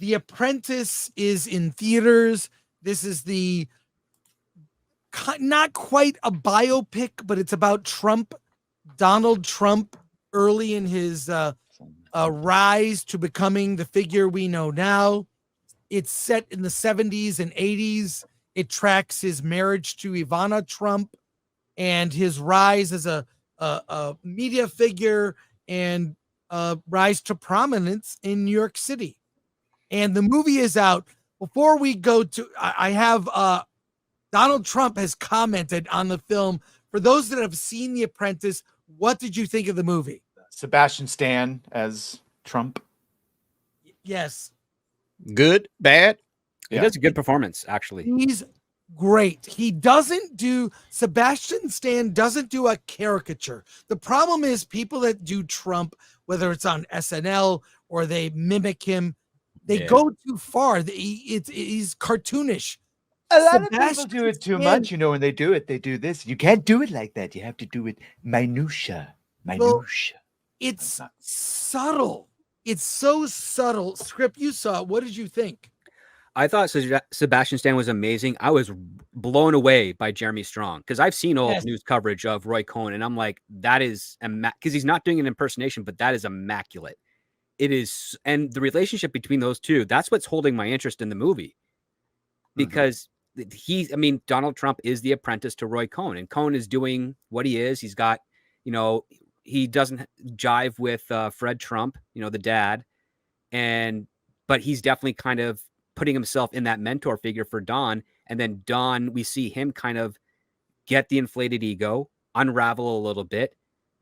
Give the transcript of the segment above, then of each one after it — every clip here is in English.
The Apprentice is in theaters. This is the not quite a biopic, but it's about Donald Trump, early in his rise to becoming the figure we know now. It's set in the 70s and 80s. It tracks his marriage to Ivana Trump and his rise as a media figure and rise to prominence in New York City. And the movie is out. Before we go to, I have Donald Trump has commented on the film. For those that have seen The Apprentice, what did you think of the movie? Sebastian Stan as Trump. Yes. Good, bad. He does a good performance, actually. He's great. Sebastian Stan doesn't do a caricature. The problem is people that do Trump, whether it's on SNL or they mimic him, they go too far. He's cartoonish. A lot of people do it too much, when they do this. You can't do it like that. You have to do it minutia. Well, it's subtle. It's so subtle. Script, you saw it. What did you think? I thought Sebastian Stan was amazing. I was blown away by Jeremy Strong because I've seen all news coverage of Roy Cohn, and I'm like, that is because he's not doing an impersonation, but that is immaculate. It is, and the relationship between those two, that's what's holding my interest in the movie. Because Donald Trump is the apprentice to Roy Cohn, and Cohn is doing what he is. He's got, he doesn't jive with Fred Trump, the dad, but he's definitely kind of putting himself in that mentor figure for Don. And then Don, we see him kind of get the inflated ego, unravel a little bit,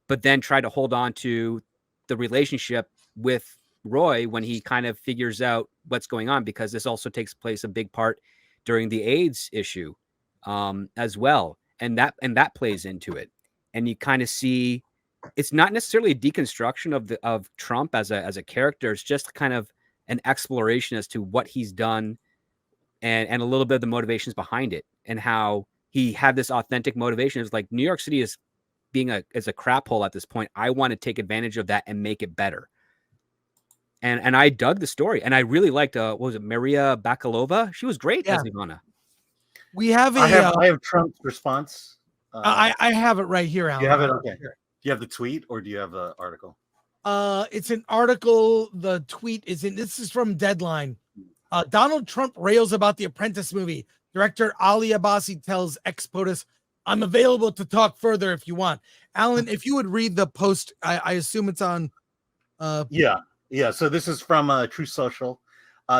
but then try to hold on to the relationship with Roy when he kind of figures out what's going on, because this also takes place a big part during the AIDS issue as well. And that plays into it. And you kind of see, it's not necessarily a deconstruction of Trump as a character. It's just kind of an exploration as to what he's done and a little bit of the motivations behind it, and how he had this authentic motivation. It's like, New York City is as a crap hole at this point. I want to take advantage of that and make it better. And I dug the story, and I really liked what was it, Maria Bakalova? She was great as Ivana. I have Trump's response. I have it right here, Alan. You have it? Okay. Do you have the tweet or do you have the article? It's an article. The tweet is this is from Deadline. Donald Trump rails about the Apprentice movie. Director Ali Abbasi tells ex-POTUS, "I'm available to talk further if you want." Alan, if you would read the post, I assume it's on. Yeah. So this is from True Social.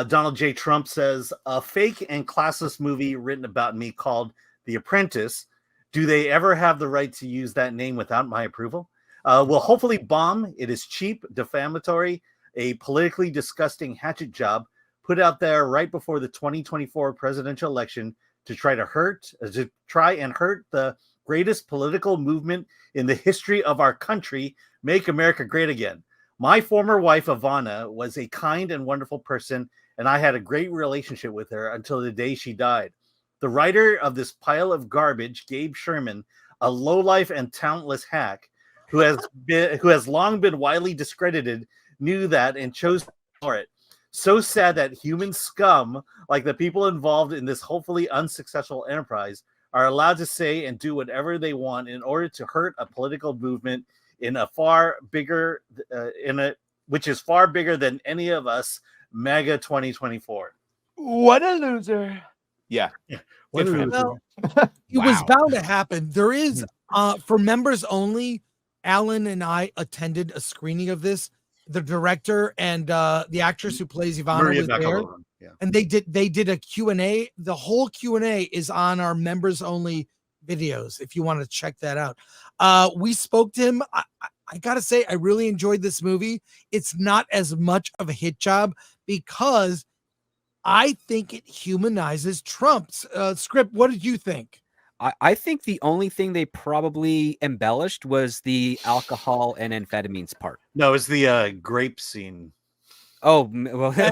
Donald J. Trump says, "A fake and classless movie written about me called The Apprentice. Do they ever have the right to use that name without my approval? Will hopefully bomb. It is cheap, defamatory, a politically disgusting hatchet job put out there right before the 2024 presidential election to try and hurt the greatest political movement in the history of our country, Make America Great Again. My former wife, Ivana, was a kind and wonderful person, and I had a great relationship with her until the day she died. The writer of this pile of garbage, Gabe Sherman, a lowlife and talentless hack who has long been widely discredited, knew that and chose to ignore it. So sad that human scum, like the people involved in this hopefully unsuccessful enterprise, are allowed to say and do whatever they want in order to hurt a political movement which is far bigger than any of us. MAGA 2024. What a loser. Yeah. What a loser. Well, it was bound to happen. There is, for members only, Alan and I attended a screening of this. The director and the actress who plays Ivana was there. Yeah. And they did a Q&A. The whole Q&A is on our members only videos if you want to check that out. We spoke to him. I gotta say, I really enjoyed this movie. It's not as much of a hit job because I think it humanizes Trump's script. What did you think? I think the only thing they probably embellished was the alcohol and amphetamines part. No, it's the grape scene. Oh, well, he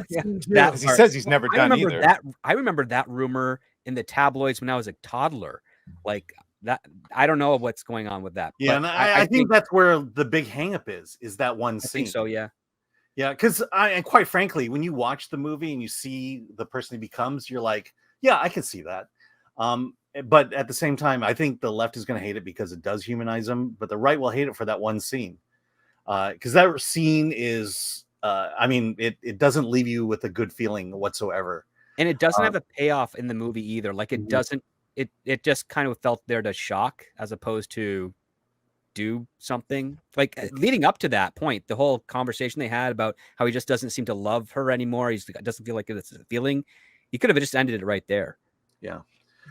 says he's never done either. I remember that rumor in the tabloids when I was a toddler. Like that, I don't know what's going on with that. Yeah, and I think that's where the big hangup is that one scene. I think so, yeah. Yeah, because and quite frankly, when you watch the movie and you see the person he becomes, you're like, yeah, I can see that. But at the same time, I think the left is going to hate it because it does humanize him, but the right will hate it for that one scene. Because that scene is, I mean, it doesn't leave you with a good feeling whatsoever. And it doesn't have a payoff in the movie either. Like it Mhm. doesn't. It just kind of felt there to shock as opposed to do something. Like leading up to that point, the whole conversation they had about how he just doesn't seem to love her anymore. He doesn't feel like it's a feeling. He could have just ended it right there. Yeah,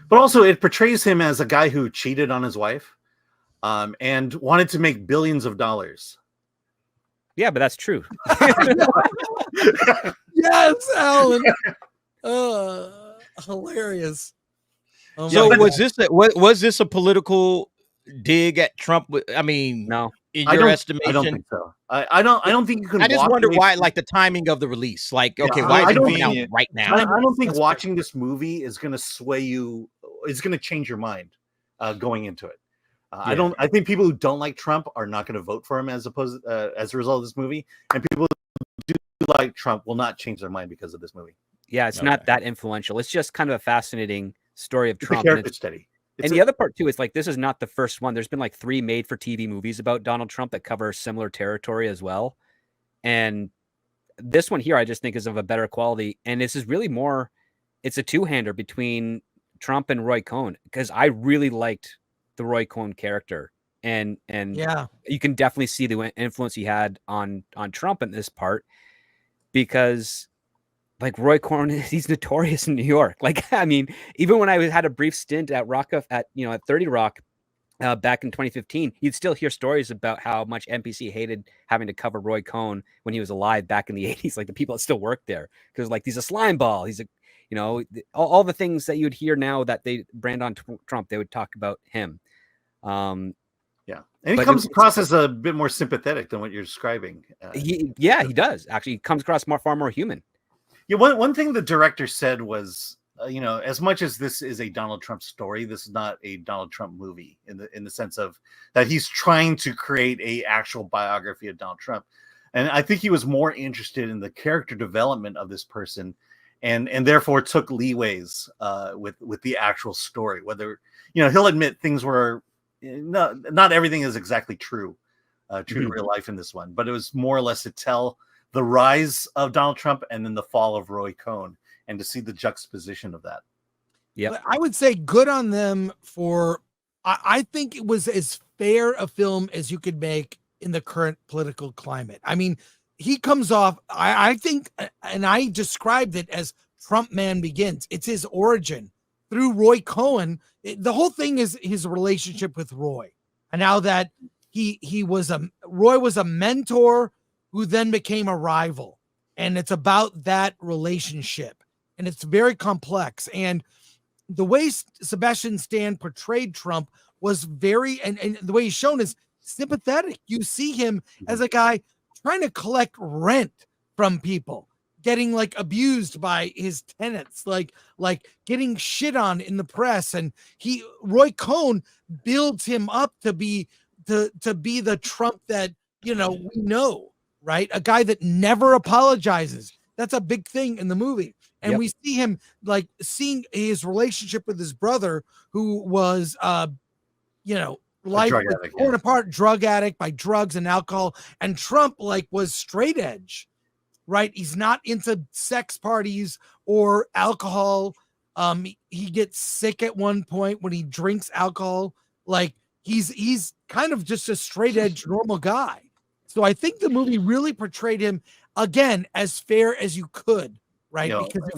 but also it portrays him as a guy who cheated on his wife, and wanted to make billions of dollars. Yeah, but that's true. Yes, Alan. Hilarious. Oh So my was God. was this a political dig at Trump? I mean, No. in I your don't estimation, think so. I don't think you can. I just walk wonder away why, from- like the timing of the release. Like, Yeah, okay, why I is it don't coming out think- right now? I don't think That's watching this movie is going to sway you. It's going to change your mind going into it. I don't. I think people who don't like Trump are not going to vote for him as a result of this movie, and people who do like Trump will not change their mind because of this movie. Yeah, it's not that influential. It's just kind of a fascinating story of It's a Trump. character study. And the other part too is like this is not the first one. There's been like 3 made-for-TV movies about Donald Trump that cover similar territory as well. And this one here, I just think is of a better quality. And this is really more. It's a two-hander between Trump and Roy Cohn because I really liked the Roy Cohn character, and Yeah. you can definitely see the influence he had on Trump in this part because. Like Roy Cohn, he's notorious in New York. Like, I mean, even when I had a brief stint at at 30 Rock back in 2015, you'd still hear stories about how much NBC hated having to cover Roy Cohn when he was alive back in the 80s. Like the people that still worked there, because like he's a slime ball. He's a, all the things that you'd hear now that they brand on Trump, they would talk about him. Yeah, and he but comes across as a bit more sympathetic than what you're describing. He does actually. He comes across far more human. Yeah, one thing the director said was, as much as this is a Donald Trump story, this is not a Donald Trump movie in the sense of that he's trying to create a actual biography of Donald Trump, and I think he was more interested in the character development of this person, and therefore took leeways with the actual story. Whether he'll admit things were not everything is exactly true to real life in this one, but it was more or less to tell the rise of Donald Trump and then the fall of Roy Cohn, and to see the juxtaposition of that. Yeah, I would say good on them for. I think it was as fair a film as you could make in the current political climate. I mean, he comes off. I think, and I described it as Trump Man Begins. It's his origin through Roy Cohn. The whole thing is his relationship with Roy, and now that Roy was a mentor who then became a rival. And it's about that relationship. And it's very complex. And the way Sebastian Stan portrayed Trump was very, and the way he's shown is sympathetic. You see him as a guy trying to collect rent from people, getting like abused by his tenants, like getting shit on in the press. And Roy Cohn builds him up to be the Trump that, we know. Right? A guy that never apologizes. That's a big thing in the movie. And we see him like seeing his relationship with his brother, who was, life torn apart, drug addict by drugs and alcohol. And Trump was straight edge, right? He's not into sex parties or alcohol. He gets sick at one point when he drinks alcohol. Like he's kind of just a straight edge normal guy. So I think the movie really portrayed him again as fair as you could, right? Because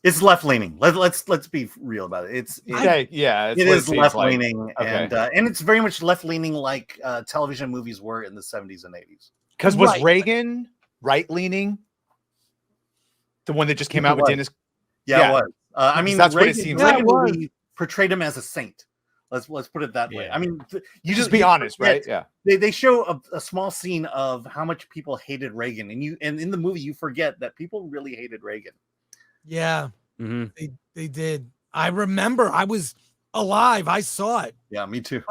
it's left leaning. Let's be real about it. It is left leaning, and it's very much left leaning like television movies were in the 70s and 80s. Because was Reagan right leaning? The one that just came out with Dennis. Yeah, it was. I mean, that's Reagan, what it seems Reagan like. movie portrayed him as a saint. Let's put it that way. I mean, you just be honest, right? Yeah. They show a small scene of how much people hated Reagan, and in the movie you forget that people really hated Reagan. Yeah, they did. I remember. I was alive. I saw it. Yeah, me too.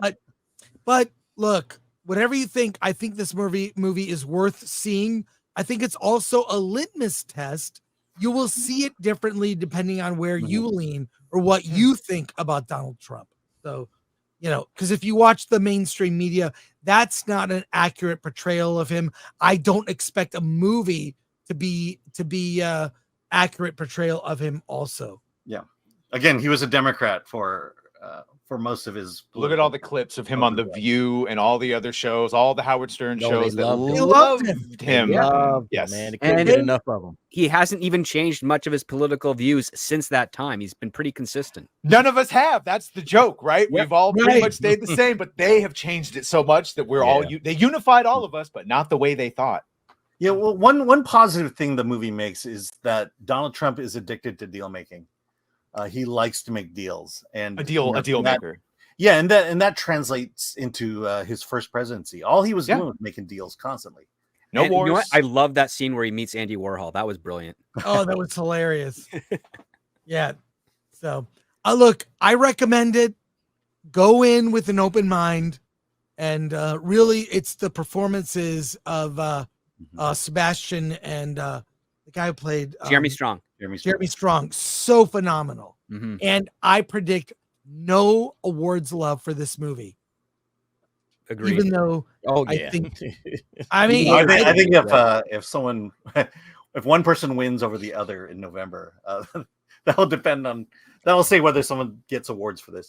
But look, whatever you think, I think this movie is worth seeing I think it's also a litmus test. You will see it differently depending on where you lean or what you think about Donald Trump. So, because if you watch the mainstream media, that's not an accurate portrayal of him. I don't expect a movie to be accurate portrayal of him also. Yeah. Again, he was a Democrat for most of his. Look at all the clips of him on The View and all the other shows, all the Howard Stern shows that loved him. Yes, man. They And couldn't get enough of him. He hasn't even changed much of his political views since that time. He's been pretty consistent. None of us have. That's the joke, right? Yep. We've all pretty much stayed the same, but they have changed it so much that we're all they unified all of us, but not the way they thought. Yeah, well, one positive thing the movie makes is that Donald Trump is addicted to deal making. He likes to make deals, and A deal maker. Yeah, and that translates into his first presidency. All he was doing was making deals constantly. No And wars. you know what? I love that scene where he meets Andy Warhol. That was brilliant. Oh, that was hilarious. Yeah. So, look, I recommend it. Go in with an open mind, and really, it's the performances of Sebastian and the guy who played Jeremy Strong. Jeremy Strong, so phenomenal. Mhm. And I predict no awards love for this movie. Agreed. Even though I think, I think if someone, if one person wins over the other in November, that'll say whether someone gets awards for this.